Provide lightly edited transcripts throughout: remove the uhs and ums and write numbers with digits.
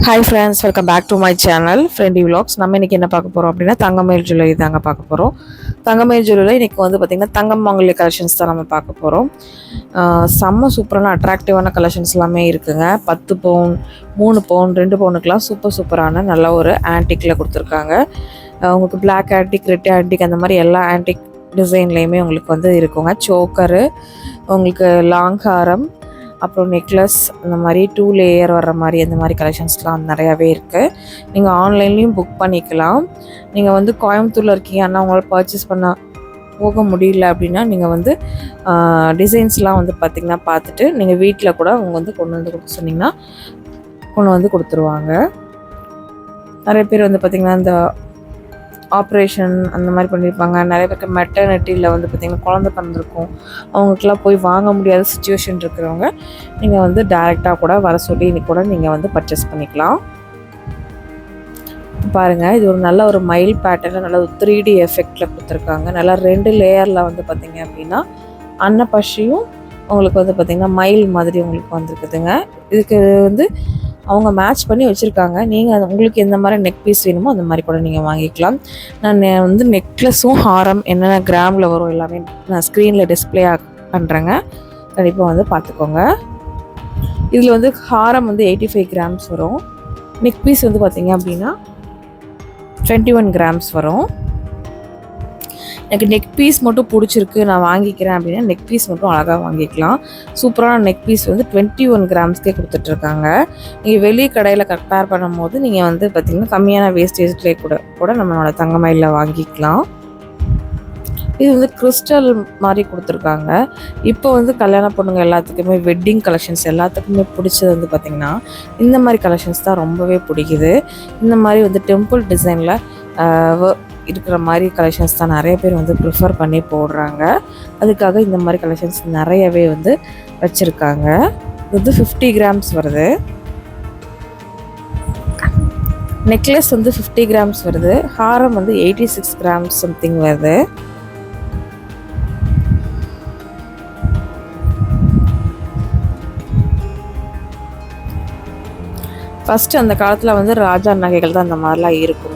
Hi friends, welcome back to my channel Friendy Vlogs. நம்ம இன்றைக்கி என்ன பார்க்க போகிறோம் அப்படின்னா தங்கமயில் ஜுவல்லரி தாங்க பார்க்க போகிறோம். தங்கமயில் ஜுவல்லரி இன்றைக்கி வந்து பார்த்திங்கன்னா தங்கம் மாங்கல்ய கலெக்ஷன்ஸ் தான் நம்ம பார்க்க போகிறோம். செம்ம சூப்பரான அட்ராக்டிவான கலெக்ஷன்ஸ் எல்லாமே இருக்குங்க. 10 பவுன், 3 பவுன், 2 பவுனுக்கெலாம் சூப்பரான நல்ல ஒரு ஆன்டிக்கில் கொடுத்துருக்காங்க. உங்களுக்கு பிளாக் ஆன்டிக், ரெட் ஆன்டிக் அந்த மாதிரி எல்லா ஆன்டிக் டிசைன்லேயுமே உங்களுக்கு வந்து இருக்குங்க. சோக்கரு, உங்களுக்கு லாங் ஹாரம், அப்புறம் நெக்லஸ், அந்த மாதிரி 2 லேயர் வர்ற மாதிரி அந்த மாதிரி கலெக்ஷன்ஸ்லாம் நிறையாவே இருக்குது. நீங்கள் ஆன்லைன்லேயும் புக் பண்ணிக்கலாம். நீங்கள் வந்து கோயம்புத்தூரில் இருக்கீங்க, ஆனால் உங்களால் பர்ச்சேஸ் பண்ண போக முடியல அப்படின்னா நீங்கள் வந்து டிசைன்ஸ்லாம் வந்து பார்த்திங்கன்னா பார்த்துட்டு நீங்கள் வீட்டில் கூட அவங்க வந்து கொண்டு வந்து கொடுக்க சொன்னிங்கன்னா கொண்டு வந்து கொடுத்துருவாங்க. நிறைய பேர் வந்து பார்த்திங்கன்னா இந்த ஆப்ரேஷன் அந்த மாதிரி பண்ணியிருப்பாங்க. நிறைய பேருக்கு மெட்டர்னிட்டியில் வந்து பார்த்திங்கன்னா குழந்தை பிறந்திருக்கும், அவங்களுக்குலாம் போய் வாங்க முடியாத சுச்சுவேஷன் இருக்கிறவங்க நீங்கள் வந்து டைரெக்டாக கூட வர சொல்லி இன்னைக்கு கூட நீங்கள் வந்து பர்ச்சேஸ் பண்ணிக்கலாம். பாருங்கள், இது ஒரு நல்ல ஒரு மயில் பேட்டர்னில் நல்ல ஒரு 3D எஃபெக்டில் கொடுத்துருக்காங்க. நல்லா 2 லேயரில் வந்து பார்த்திங்க அப்படின்னா அன்னப்பஷியும் உங்களுக்கு வந்து பார்த்திங்கன்னா மயில் மாதிரி உங்களுக்கு வந்துருக்குதுங்க. இதுக்கு வந்து அவங்க மேட்ச் பண்ணி வச்சுருக்காங்க. நீங்கள் உங்களுக்கு எந்த மாதிரி நெக் பீஸ் வேணுமோ அந்த மாதிரி கூட நீங்கள் வாங்கிக்கலாம். நான் வந்து நெக்லஸும் ஹாரம் என்னென்ன கிராமில் வரும் எல்லாமே நான் ஸ்க்ரீனில் டிஸ்பிளே பண்ணுறேங்க. கண்டிப்பாக வந்து பார்த்துக்கோங்க. இதில் வந்து ஹாரம் வந்து 85 கிராம்ஸ் வரும். நெக் பீஸ் வந்து பார்த்திங்க அப்படின்னா 21 கிராம்ஸ் வரும். எனக்கு நெக் பீஸ் மட்டும் பிடிச்சிருக்கு, நான் வாங்கிக்கிறேன் அப்படின்னா நெக் பீஸ் மட்டும் அழகாக வாங்கிக்கலாம். சூப்பரான நெக் பீஸ் வந்து 21 கிராம்ஸ்க்கே கொடுத்துட்ருக்காங்க. நீங்கள் வெளி கடையில் கம்பேர் பண்ணும்போது நீங்கள் வந்து பார்த்திங்கன்னா கம்மியான வேஸ்டேஜ்லேயே கூட நம்மளோட தங்கமயிலில் வாங்கிக்கலாம். இது வந்து கிறிஸ்டல் மாதிரி கொடுத்துருக்காங்க. இப்போ வந்து கல்யாண பொண்ணுங்க எல்லாத்துக்குமே வெட்டிங் கலெக்ஷன்ஸ் எல்லாத்துக்குமே பிடிச்சது வந்து பார்த்திங்கன்னா இந்த மாதிரி கலெக்ஷன்ஸ் தான் ரொம்பவே பிடிக்குது. இந்த மாதிரி வந்து டெம்பிள் டிசைனில் இருக்கிற மாதிரி கலெக்ஷன்ஸ் தான் நிறைய பேர் வந்து ப்ரிஃபர் பண்ணி போடுறாங்க. அதுக்காக இந்த மாதிரி கலெக்ஷன்ஸ் நிறையவே வந்து வச்சுருக்காங்க. இது வந்து 50 கிராம்ஸ் வருது. நெக்லஸ் வந்து 50 கிராம்ஸ் வருது. ஹாரம் வந்து 86 கிராம்ஸ் சம்திங் வருது. ஃபஸ்ட்டு அந்த காலத்தில் வந்து ராஜா நகைகள் தான் அந்த மாதிரிலாம் இருக்கும்.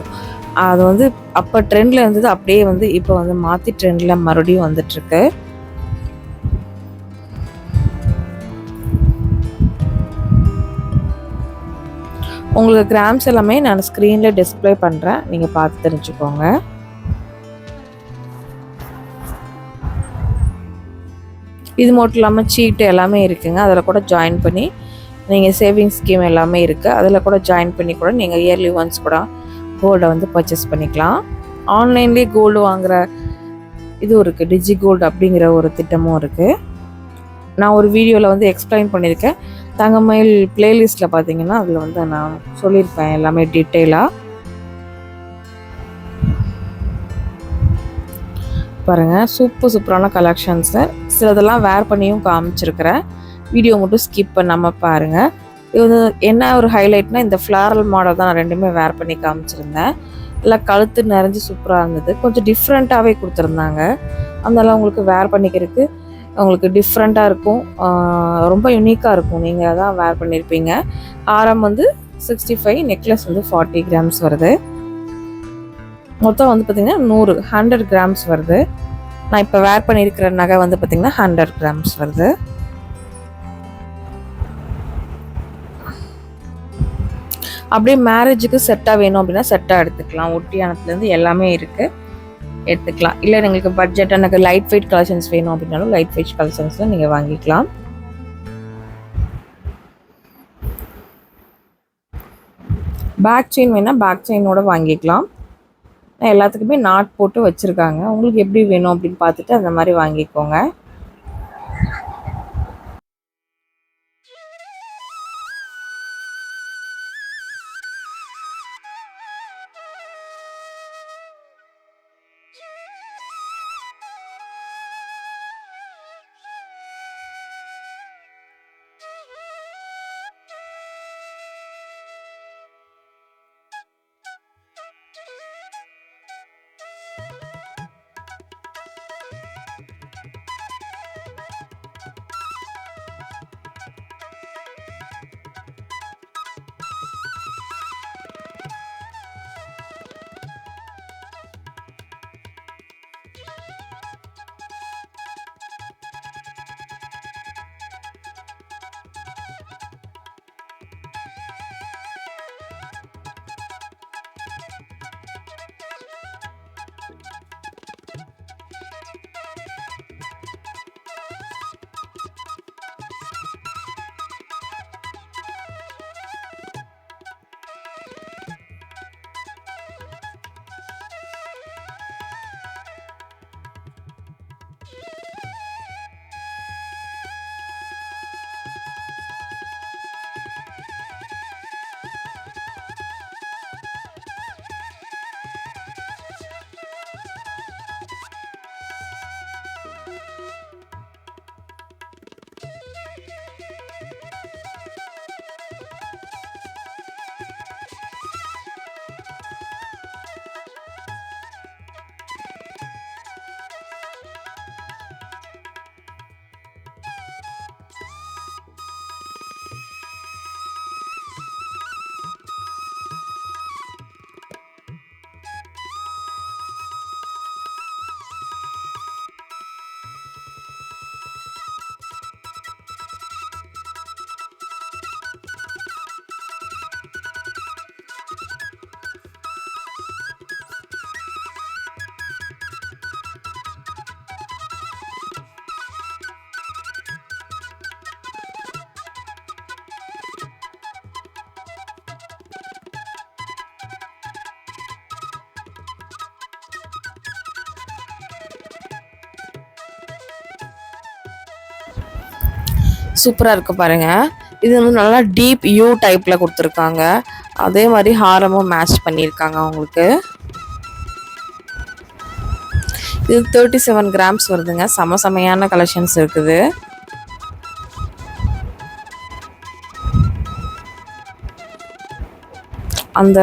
அது வந்து அப்போ ட்ரெண்டில் இருந்தது, அப்படியே வந்து இப்போ வந்து மாற்றி ட்ரெண்டில் மறுபடியும் வந்துட்டுருக்கு. உங்களுக்கு கிராம்ஸ் எல்லாமே நான் ஸ்க்ரீனில் டிஸ்பிளே பண்ணுறேன், நீங்கள் பார்த்து தெரிஞ்சுக்கோங்க. இது மட்டும் இல்லாமல் சீட்டு எல்லாமே இருக்குங்க. அதில் கூட ஜாயின் பண்ணி நீங்கள் சேவிங்ஸ் ஸ்கீம் எல்லாமே இருக்குது, அதில் கூட ஜாயின் பண்ணி கூட நீங்கள் இயர்லி ஒன்ஸ் கூட கோல்டை வந்து பர்ச்சேஸ் பண்ணிக்கலாம். ஆன்லைன்லேயே கோல்டு வாங்குகிற இதுவும் இருக்குது, டிஜி கோல்டு அப்படிங்கிற ஒரு திட்டமும் இருக்குது. நான் ஒரு வீடியோவில் வந்து எக்ஸ்பிளைன் பண்ணியிருக்கேன். தங்கமயில் பிளேலிஸ்ட்டில் பார்த்தீங்கன்னா அதில் வந்து நான் சொல்லியிருப்பேன் எல்லாமே டீட்டெயிலாக. பாருங்கள், சூப்பரான கலெக்ஷன்ஸு. சிலதெல்லாம் வேர் பண்ணியும் காமிச்சிருக்கிறேன், வீடியோ மட்டும் ஸ்கிப் பண்ணாமல் பாருங்கள். இது வந்து என்ன ஒரு ஹைலைட்னால் இந்த ஃப்ளாரல் மாடல் தான் நான் ரெண்டுமே வேர் பண்ணி காமிச்சிருந்தேன். எல்லாம் கழுத்து நிறைஞ்சு சூப்பராக இருந்தது. கொஞ்சம் டிஃப்ரெண்ட்டாகவே கொடுத்துருந்தாங்க. அதனால் உங்களுக்கு வேர் பண்ணிக்கிறதுக்கு உங்களுக்கு டிஃப்ரெண்ட்டாக இருக்கும், ரொம்ப யூனிக்காக இருக்கும். நீங்கள் தான் வேர் பண்ணியிருப்பீங்க. ஆரம் வந்து 65, நெக்லஸ் வந்து 40 கிராம்ஸ் வருது. மொத்தம் வந்து பார்த்திங்கன்னா 100 கிராம்ஸ் வருது. நான் இப்போ வேர் பண்ணியிருக்கிற நகை வந்து பார்த்திங்கன்னா 100 கிராம்ஸ் வருது. அப்படியே மேரேஜுக்கு செட்டாக வேணும் அப்படின்னா செட்டாக எடுத்துக்கலாம். ஒட்டியானத்துலேருந்து எல்லாமே இருக்குது, எடுத்துக்கலாம். இல்லை எங்களுக்கு பட்ஜெட் எனக்கு லைட் வெயிட் கலெக்ஷன்ஸ் வேணும் அப்படின்னாலும் லைட் வெயிட் கலெக்ஷன்ஸில் நீங்கள் வாங்கிக்கலாம். பேக் செயின் வேணால் பேக் செயினோட வாங்கிக்கலாம். எல்லாத்துக்குமே நாட் போட்டு வச்சுருக்காங்க. உங்களுக்கு எப்படி வேணும் அப்படின்னு பார்த்துட்டு அந்த மாதிரி வாங்கிக்கோங்க. சூப்பராக இருக்குது பாருங்கள். இது வந்து நல்லா டீப் யூ டைப்பில் கொடுத்துருக்காங்க. அதே மாதிரி ஹாரமும் மேட்ச் பண்ணியிருக்காங்க அவங்களுக்கு. இது 37 கிராம்ஸ் வருதுங்க. செமையான கலெக்ஷன்ஸ் இருக்குது. அந்த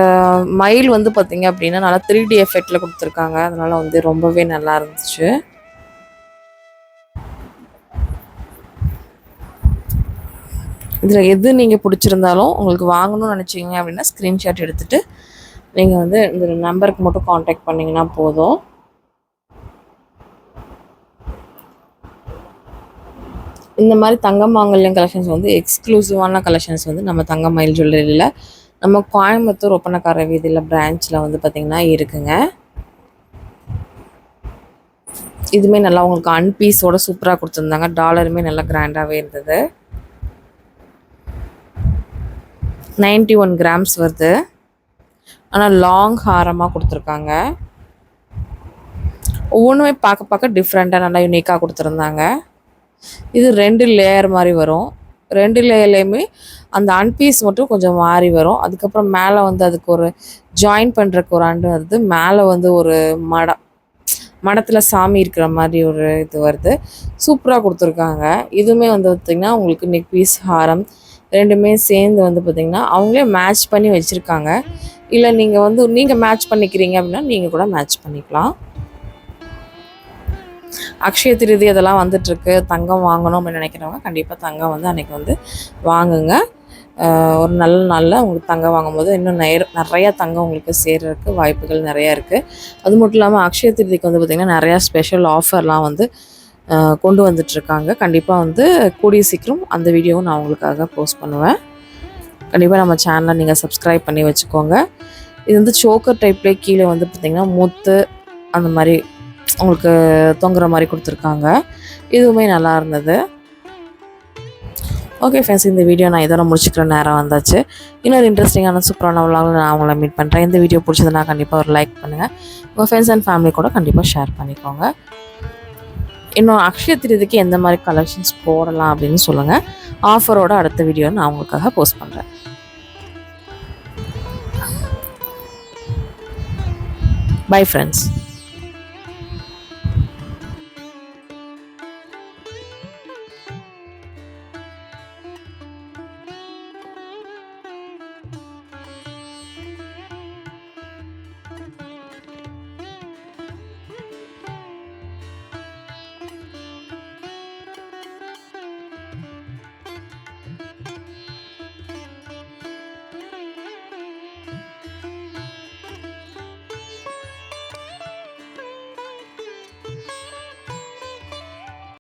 மயில் வந்து பார்த்திங்க அப்படின்னா நல்லா 3D எஃபெக்டில் கொடுத்துருக்காங்க. அதனால் வந்து ரொம்பவே நல்லா இருந்துச்சு. இதில் எது நீங்கள் பிடிச்சிருந்தாலும் உங்களுக்கு வாங்கணும்னு நினச்சிங்க அப்படின்னா ஸ்க்ரீன்ஷாட் எடுத்துகிட்டு நீங்கள் வந்து இந்த நம்பருக்கு மட்டும் காண்டாக்ட் பண்ணிங்கன்னா போதும். இந்த மாதிரி தங்கம் மாங்கல்யம் கலெக்ஷன்ஸ் வந்து எக்ஸ்க்ளூசிவான கலெக்ஷன்ஸ் வந்து நம்ம தங்கமயில் ஜுவல்லரியில் நம்ம கோயம்புத்தூர் ஒப்பனக்கார வீதியில் பிரான்ச்சில் வந்து பார்த்திங்கன்னா இருக்குங்க. இதுவுமே நல்லா உங்களுக்கு அன்பீஸோட சூப்பராக கொடுத்துருந்தாங்க. டாலருமே நல்லா கிராண்டாகவே இருந்தது. 91 கிராம்ஸ் வருது. ஆனால் லாங் ஹாரமாக கொடுத்துருக்காங்க. ஒவ்வொன்றுமே பார்க்க டிஃப்ரெண்ட்டாக நல்லா யூனிக்காக கொடுத்துருந்தாங்க. இது 2 லேயர் மாதிரி வரும். 2 லேயர்லேயுமே அந்த அன்பீஸ் மட்டும் கொஞ்சம் மாறி வரும். அதுக்கப்புறம் மேலே வந்து அதுக்கு ஒரு ஜாயின் பண்ணுறக்கு ஒரு அண்டு வருது. மேலே வந்து ஒரு மடத்தில் சாமி இருக்கிற மாதிரி ஒரு இது வருது. சூப்பராக கொடுத்துருக்காங்க. இதுவுமே வந்து பார்த்திங்கன்னா உங்களுக்கு நெக் பீஸ் ஹாரம் ரெண்டுமே சேர்ந்து வந்து பார்த்திங்கன்னா அவங்களே மேட்ச் பண்ணி வச்சுருக்காங்க. இல்லை நீங்கள் மேட்ச் பண்ணிக்கிறீங்க அப்படின்னா நீங்கள் கூட மேட்ச் பண்ணிக்கலாம். அக்ஷய திருதி அதெல்லாம் வந்துட்டுருக்கு. தங்கம் வாங்கணும் அப்படின்னு நினைக்கிறவங்க கண்டிப்பாக தங்கம் வந்து அன்றைக்கி வந்து வாங்குங்க. ஒரு நல்ல நாளில் உங்களுக்கு தங்கம் வாங்கும்போது இன்னும் நிறையா தங்கம் உங்களுக்கு சேர்றதுக்கு வாய்ப்புகள் நிறையா இருக்குது. அது மட்டும் இல்லாமல் அக்ஷய திருதிக்கு வந்து பார்த்திங்கன்னா நிறையா ஸ்பெஷல் ஆஃபர்லாம் வந்து கொண்டு வந்துட்டுருக்காங்க. கண்டிப்பாக வந்து கூடிய சீக்கிரம் அந்த வீடியோவும் நான் உங்களுக்காக போஸ்ட் பண்ணுவேன். கண்டிப்பாக நம்ம சேனலை நீங்கள் சப்ஸ்கிரைப் பண்ணி வச்சுக்கோங்க. இது வந்து சோக்கர் டைப்லேயே கீழே வந்து பார்த்திங்கன்னா முத்து அந்த மாதிரி உங்களுக்கு தொங்குற மாதிரி கொடுத்துருக்காங்க. இதுவுமே நல்லா இருந்தது. ஓகே ஃப்ரெண்ட்ஸ், இந்த வீடியோ நான் இதோட முடிச்சுக்கிற நேரம் வந்தாச்சு. இன்னொரு இன்ட்ரெஸ்டிங்கான சூப்பரான விலாகில் நான் அவங்கள மீட் பண்ணுறேன். இந்த வீடியோ பிடிச்சதுன்னா கண்டிப்பாக ஒரு லைக் பண்ணுங்கள். உங்கள் ஃப்ரெண்ட்ஸ் அண்ட் ஃபேமிலி கூட கண்டிப்பாக ஷேர் பண்ணிக்கோங்க. இன்னும் அக்ஷய திருதிக்கு எந்த மாதிரி கலெக்ஷன்ஸ் போடலாம் அப்படின்னு சொல்லுங்கள். ஆஃபரோட அடுத்த வீடியோ நான் உங்களுக்காக போஸ்ட் பண்ணுறேன். Bye friends.